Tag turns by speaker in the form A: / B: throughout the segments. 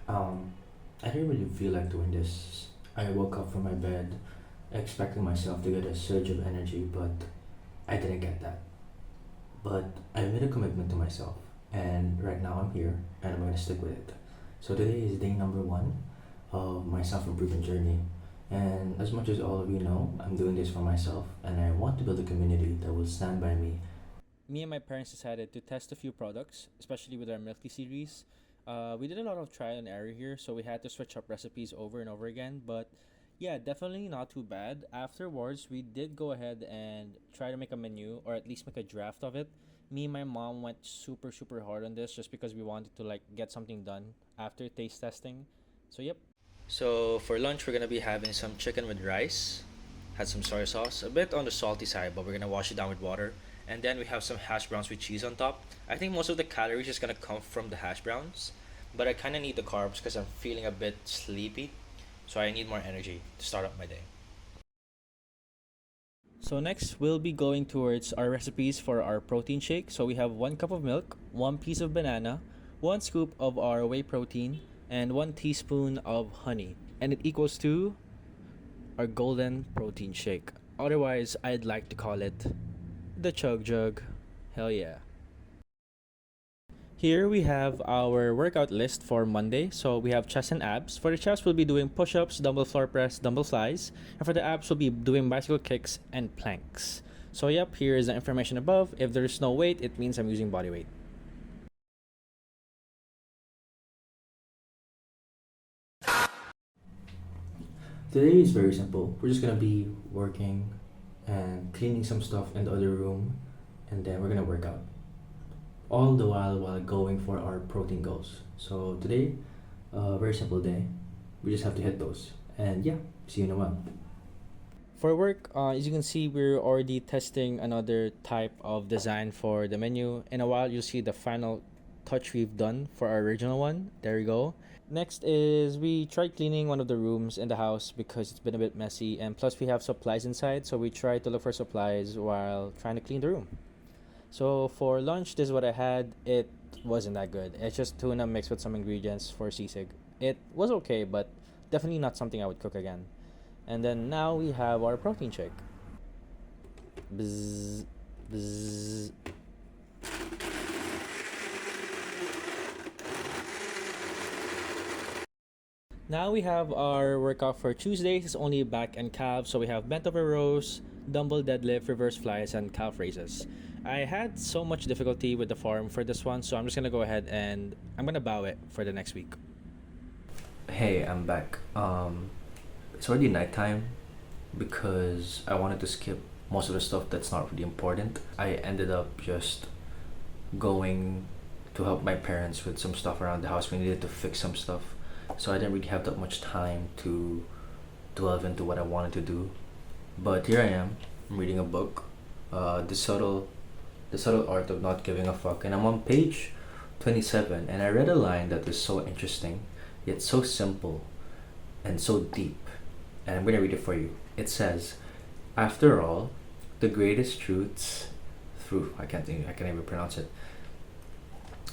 A: Um, I didn't really feel like doing this. I woke up from my bed expecting myself to get a surge of energy, but I didn't get that. But I made a commitment to myself, and right now I'm here, and I'm gonna stick with it. So today is day number one of my self-improvement journey, and as much as all of you know, I'm doing this for myself, and I want to build a community that will stand by me.
B: Me and my parents decided to test a few products, especially with our milk tea series. We did a lot of trial and error here, so we had to switch up recipes over and over again. But yeah, definitely not too bad. Afterwards, we did go ahead and try to make a menu, or at least make a draft of it. Me and my mom went super hard on this just because we wanted to like get something done after taste testing. So yep. So for lunch, we're gonna be having some chicken with rice. Had some soy sauce, a bit on the salty side, but we're gonna wash it down with water. And then we have some hash browns with cheese on top. I think most of the calories is gonna come from the hash browns, but I kind of need the carbs because I'm feeling a bit sleepy, so I need more energy to start up my day. So next, we'll be going towards our recipes for our protein shake. So we have 1 cup of milk, 1 piece of banana, 1 scoop of our whey protein, and 1 teaspoon of honey. And it equals to our golden protein shake. Otherwise, I'd like to call it the Chug Jug. Hell yeah. Here we have our workout list for Monday. So we have chest and abs. For the chest, we'll be doing push ups, dumbbell floor press, dumbbell flies. And for the abs, we'll be doing bicycle kicks and planks. So, yep, here is the information above. If there's no weight, it means I'm using body weight.
A: Today is very simple. We're just gonna be working and cleaning some stuff in the other room, and then we're gonna work out. All the while going for our protein goals. So today, very simple day. We just have to hit those. And yeah, see you in a while. For work, as you can see, we're already testing another type of design for the menu. In a while, you'll see the final touch we've done for our original one. There you go. Next is we tried cleaning one of the rooms in the house because it's been a bit messy, and plus we have supplies inside, so we tried to look for supplies while trying to clean the room. So for lunch, this is what I had. It wasn't that good. It's just tuna mixed with some ingredients for sisig. It was okay, but definitely not something I would cook again. And then now we have our protein shake. Bzz, bzz. Now we have our workout for Tuesdays. It's only back and calves. So we have bent over rows, dumbbell deadlift, reverse flies, and calf raises. I had so much difficulty with the form for this one, so I'm just gonna go ahead and I'm gonna bow it for the next week. Hey, I'm back. It's already nighttime because I wanted to skip most of the stuff that's not really important. I ended up just going to help my parents with some stuff around the house. We needed to fix some stuff, so I didn't really have that much time to delve into what I wanted to do. But here I am. I'm reading a book, the subtle art of not giving a fuck, and I'm on page 27. And I read a line that is so interesting, yet so simple and so deep. And I'm gonna read it for you. It says, "After all, the greatest truths through I can't even pronounce it.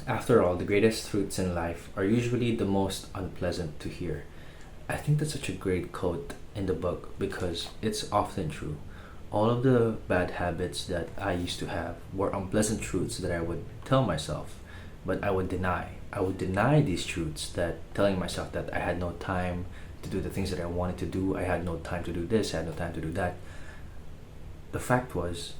A: After all, the greatest truths in life are usually the most unpleasant to hear." I think that's such a great quote in the book because it's often true. All of the bad habits that I used to have were unpleasant truths that I would tell myself, but I would deny. I would deny these truths, that telling myself that I had no time to do the things that I wanted to do, I had no time to do this, I had no time to do that. The fact was,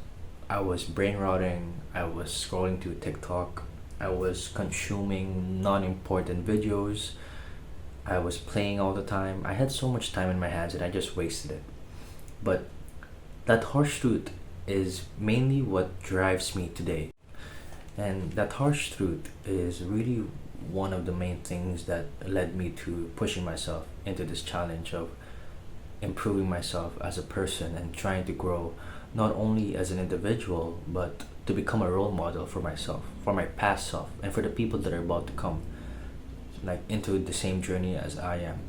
A: I was brain rotting, I was scrolling through TikTok, I was consuming non important videos, I was playing all the time. I had so much time in my hands and I just wasted it. But that harsh truth is mainly what drives me today. And that harsh truth is really one of the main things that led me to pushing myself into this challenge of improving myself as a person and trying to grow not only as an individual but to become a role model for myself, for my past self, and for the people that are about to come like into the same journey as I am.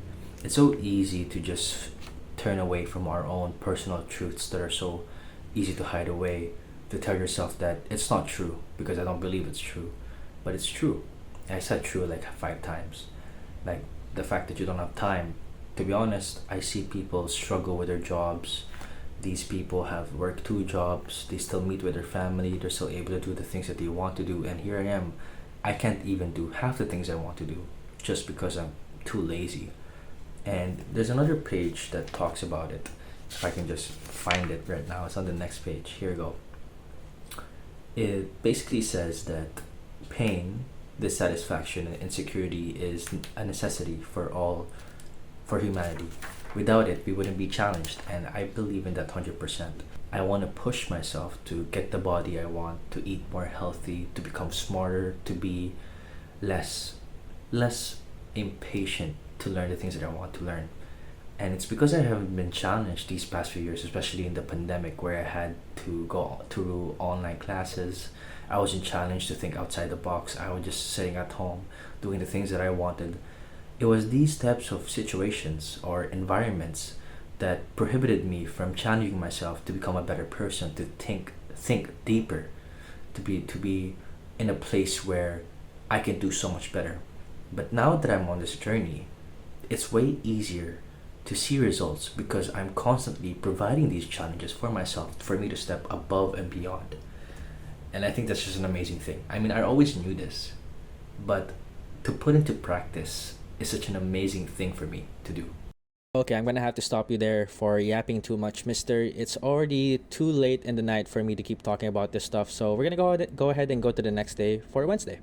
A: It's so easy to just turn away from our own personal truths that are so easy to hide away, to tell yourself that it's not true because I don't believe it's true, but it's true. I said true like 5 times. Like the fact that you don't have time. To be honest, I see people struggle with their jobs. These people have worked 2 jobs, they still meet with their family, they're still able to do the things that they want to do, and here I am. I can't even do half the things I want to do just because I'm too lazy. And there's another page that talks about it. If I can just find it right now, it's on the next page. Here we go. It basically says that pain, dissatisfaction, and insecurity is a necessity for humanity. Without it, we wouldn't be challenged, and I believe in that 100%. I want to push myself to get the body I want, to eat more healthy, to become smarter, to be less less impatient to learn the things that I want to learn. And it's because I haven't been challenged these past few years, especially in the pandemic where I had to go through online classes. I wasn't challenged to think outside the box. I was just sitting at home doing the things that I wanted. It was these types of situations or environments that prohibited me from challenging myself to become a better person, to think deeper, to be in a place where I can do so much better. But now that I'm on this journey, it's way easier to see results because I'm constantly providing these challenges for myself for me to step above and beyond. And I think that's just an amazing thing. I mean, I always knew this, but to put into practice is such an amazing thing for me to do.
B: Okay, I'm gonna have to stop you there for yapping too much, mister. It's already too late in the night for me to keep talking about this stuff, so we're gonna go ahead and go to the next day for Wednesday.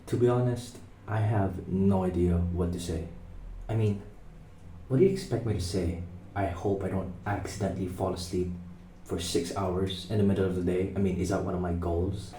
A: To be honest, I have no idea what to say. I mean, what do you expect me to say? I hope I don't accidentally fall asleep for 6 hours in the middle of the day. I mean, is that one of my goals?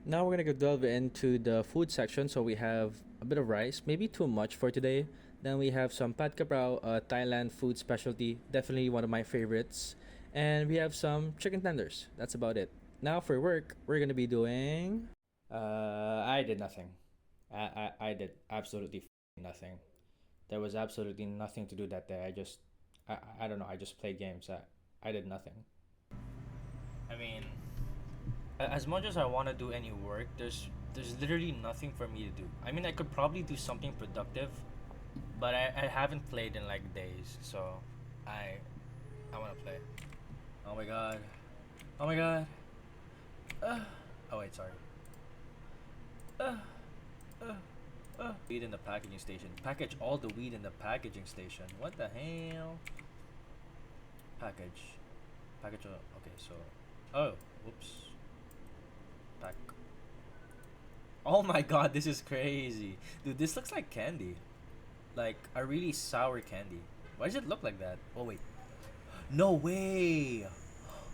B: Now we're gonna go delve into the food section. So we have a bit of rice, maybe too much for today. Then we have some pad kaprao, a Thailand food specialty, definitely one of my favorites. And we have some chicken tenders. That's about it. Now for work, we're gonna be doing. I did nothing. I did absolutely nothing. There was absolutely nothing to do that day. I don't know. I just played games. I did nothing. I mean, as much as I want to do any work, there's literally nothing for me to do. I mean, I could probably do something productive, but I haven't played in like days, so I want to play. Oh my god. Oh my god. Uh, oh wait, sorry. Uh, uh, Weed in the packaging station. Package all the weed in the packaging station. What the hell? Package. Package. Okay, so. Oh, whoops. Pack. Oh my god, this is crazy. Dude, this looks like candy. Like a really sour candy. Why does it look like that? Oh, wait. No way!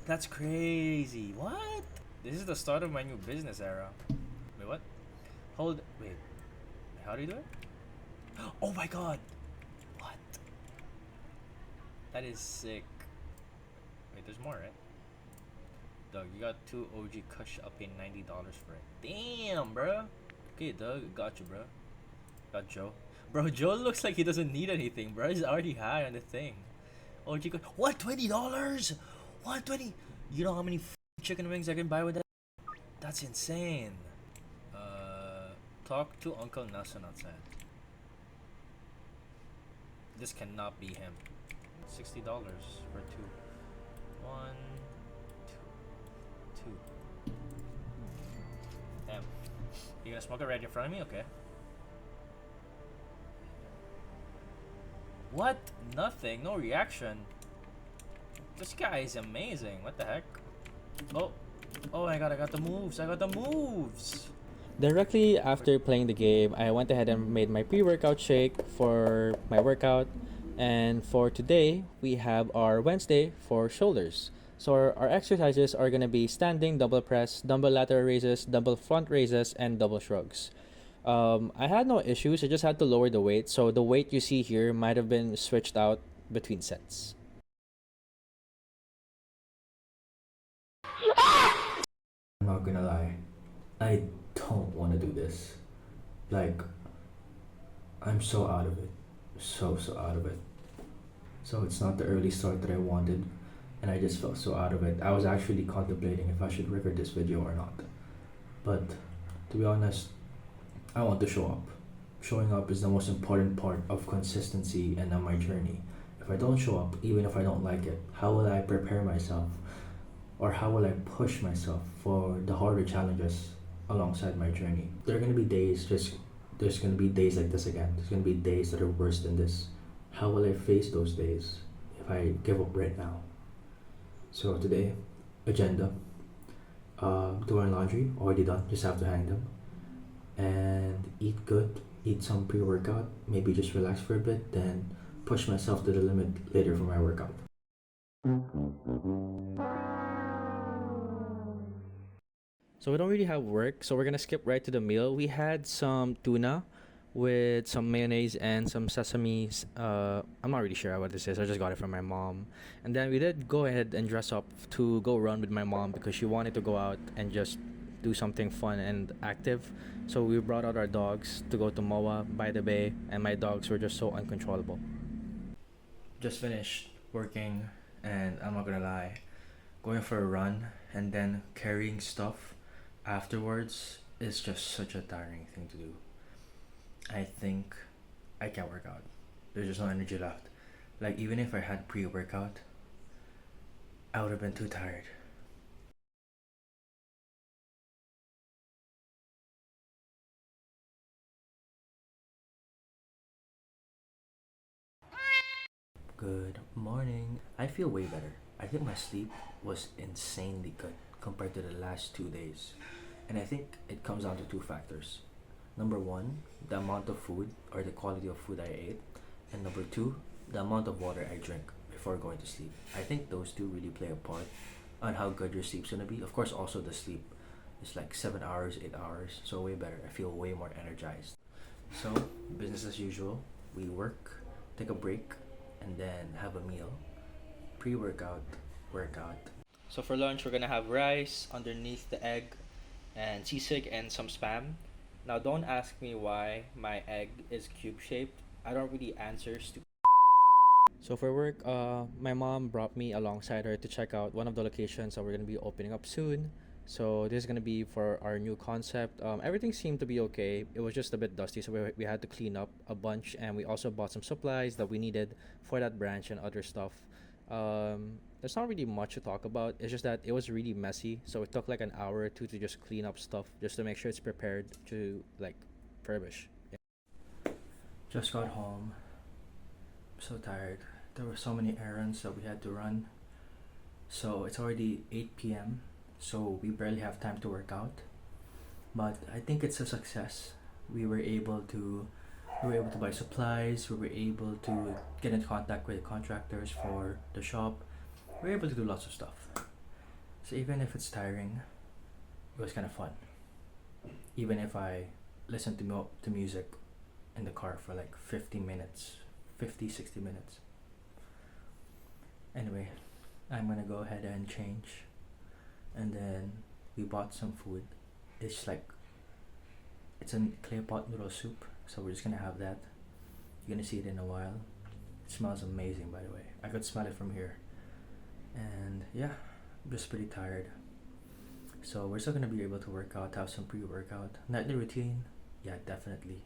B: That's crazy. What? This is the start of my new business era. Wait, what? Wait. How do you do it? Oh my god! What? That is sick. Wait, there's more, right? Doug, you got 2 OG Kush. I'll pay $90 for it. Damn, bro. Okay, Doug, got you, bro. Got Joe. Bro, Joe looks like he doesn't need anything, bro. He's already high on the thing. OG Kush. What? $20? What? 20? You know how many chicken wings I can buy with that? That's insane. Talk to Uncle Nelson outside. This cannot be him. $60 for two. One, two. Damn. You gonna smoke it right in front of me? Okay. What? Nothing. No reaction. This guy is amazing. What the heck? Oh. Oh my god, I got the moves. I got the moves. Directly after playing the game, I went ahead and made my pre-workout shake for my workout. And for today, we have our Wednesday for shoulders. So our exercises are going to be standing double press, dumbbell lateral raises, dumbbell front raises, and double shrugs. I had no issues. I just had to lower the weight. So the weight you see here might have been switched out between sets.
A: I'm not gonna lie. I don't want to do this. Like, I'm so out of it. So out of it. So it's not the early start that I wanted, and I just felt so out of it. I was actually contemplating if I should record this video or not. But to be honest, I want to show up. Showing up is the most important part of consistency and on my journey. If I don't show up, even if I don't like it, how will I prepare myself? Or how will I push myself for the harder challenges alongside my journey? There are gonna be there's gonna be days like this again. There's gonna be days that are worse than this. How will I face those days if I give up right now? So today, agenda, doing laundry, already done, just have to hang them. And eat good, eat some pre-workout, maybe just relax for a bit, then push myself to the limit later for my workout.
B: So we don't really have work, so we're gonna skip right to the meal. We had some tuna with some mayonnaise and some sesame. I'm not really sure what this is. I just got it from my mom. And then we did go ahead and dress up to go run with my mom because she wanted to go out and just do something fun and active. So we brought out our dogs to go to Moa by the bay, and my dogs were just so uncontrollable.
A: Just finished working, and I'm not gonna lie, going for a run and then carrying stuff afterwards is just such a tiring thing to do. I think I can't work out. There's just no energy left. Like, even if I had pre workout, I would have been too tired. Good morning. I feel way better. I think my sleep was insanely good compared to the last 2 days. And I think it comes down to two factors. Number one, the amount of food or the quality of food I ate. And number two, the amount of water I drink before going to sleep. I think those two really play a part on how good your sleep's gonna be. Of course, also the sleep is like 7 hours, 8 hours, so way better. I feel way more energized. So, business as usual. We work, take a break, and then have a meal. Pre workout, workout.
B: So for lunch, we're gonna have rice underneath the egg, and sisig and some spam. Now, don't ask me why my egg is cube shaped. I don't really answer stupid. So for work, my mom brought me alongside her to check out one of the locations that we're gonna be opening up soon. So this is gonna be for our new concept. Everything seemed to be okay. It was just a bit dusty, so we had to clean up a bunch, and we also bought some supplies that we needed for that branch and other stuff. There's not really much to talk about. It's just that it was really messy, so it took like an hour or two to just clean up stuff, just to make sure it's prepared to like furbish.
A: Just got home. So tired. There were so many errands that we had to run. So it's already 8 p.m. So we barely have time to work out. But I think it's a success. We were able to buy supplies, we were able to get in contact with contractors for the shop. We were able to do lots of stuff. So even if it's tiring, it was kind of fun. Even if I listened to music in the car for like 50 minutes, 50, 60 minutes. Anyway, I'm gonna go ahead and change. And then we bought some food. It's a clay pot noodle soup, so we're just gonna have that. You're gonna see it in a while. It smells amazing, by the way. I could smell it from here. And yeah, I'm just pretty tired. So we're still gonna be able to work out, have some pre-workout. Nightly routine, yeah, definitely.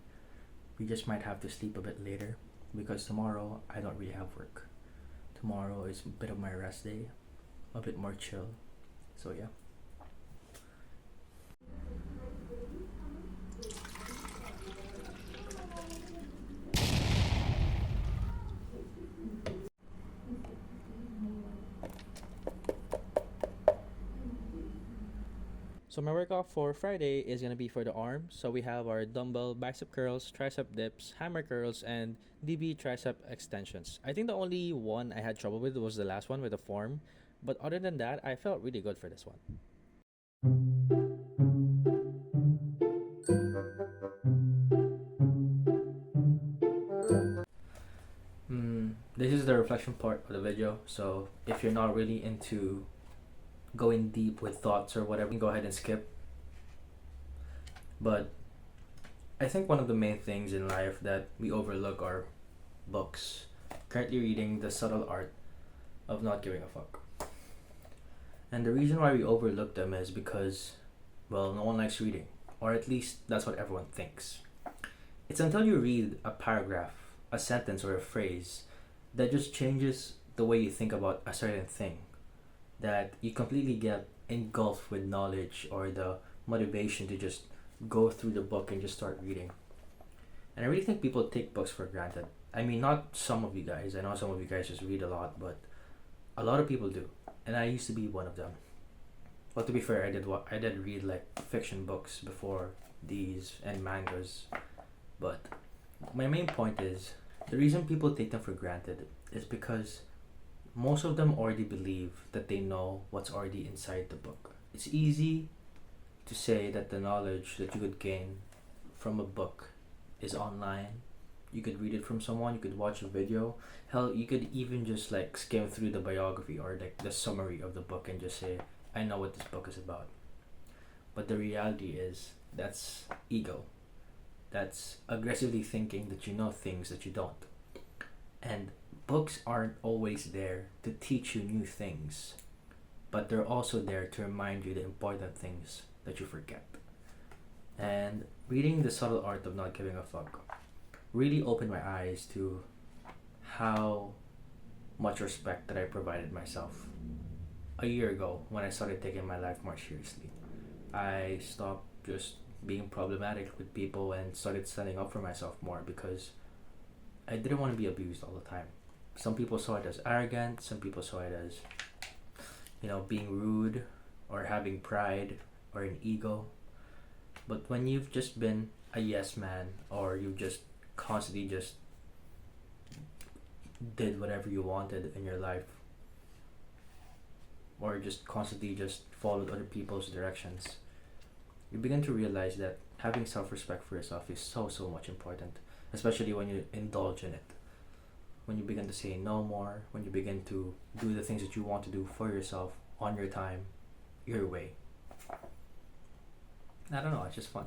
A: We just might have to sleep a bit later because tomorrow I don't really have work. Tomorrow is a bit of my rest day, a bit more chill. So yeah.
B: So my workout for Friday is gonna be for the arms. So we have our dumbbell bicep curls, tricep dips, hammer curls, and DB tricep extensions. I think the only one I had trouble with was the last one with the form, but other than that, I felt really good for this one.
A: This is the reflection part of the video. So if you're not really into going deep with thoughts or whatever, you can go ahead and skip. But I think one of the main things in life that we overlook are books. Currently reading The Subtle Art of Not Giving a Fuck. And the reason why we overlook them is because, well, no one likes reading. Or at least that's what everyone thinks. It's until you read a paragraph, a sentence, or a phrase that just changes the way you think about a certain thing that you completely get engulfed with knowledge or the motivation to just go through the book and just start reading. And I really think people take books for granted. I mean, not some of you guys. I know some of you guys just read a lot, but a lot of people do. And I used to be one of them. Well, to be fair, I did read like fiction books before these and mangas. But my main point is the reason people take them for granted is because most of them already believe that they know what's already inside the book. It's easy to say that the knowledge that you could gain from a book is online. You could read it from someone, you could watch a video. Hell, you could even just like skim through the biography or like the summary of the book and just say, I know what this book is about. But the reality is that's ego. That's aggressively thinking that you know things that you don't. And books aren't always there to teach you new things, but they're also there to remind you the important things that you forget. And reading The Subtle Art of Not Giving a Fuck really opened my eyes to how much respect that I provided myself. A year ago, when I started taking my life more seriously, I stopped just being problematic with people and started standing up for myself more because I didn't want to be abused all the time. Some people saw it as arrogant, some people saw it as, being rude or having pride or an ego. But when you've just been a yes man or you've just constantly just did whatever you wanted in your life or just constantly just followed other people's directions, you begin to realize that having self-respect for yourself is so much important, especially when you indulge in it. When you begin to say no more, when you begin to do the things that you want to do for yourself on your time, your way. I don't know, it's just fun.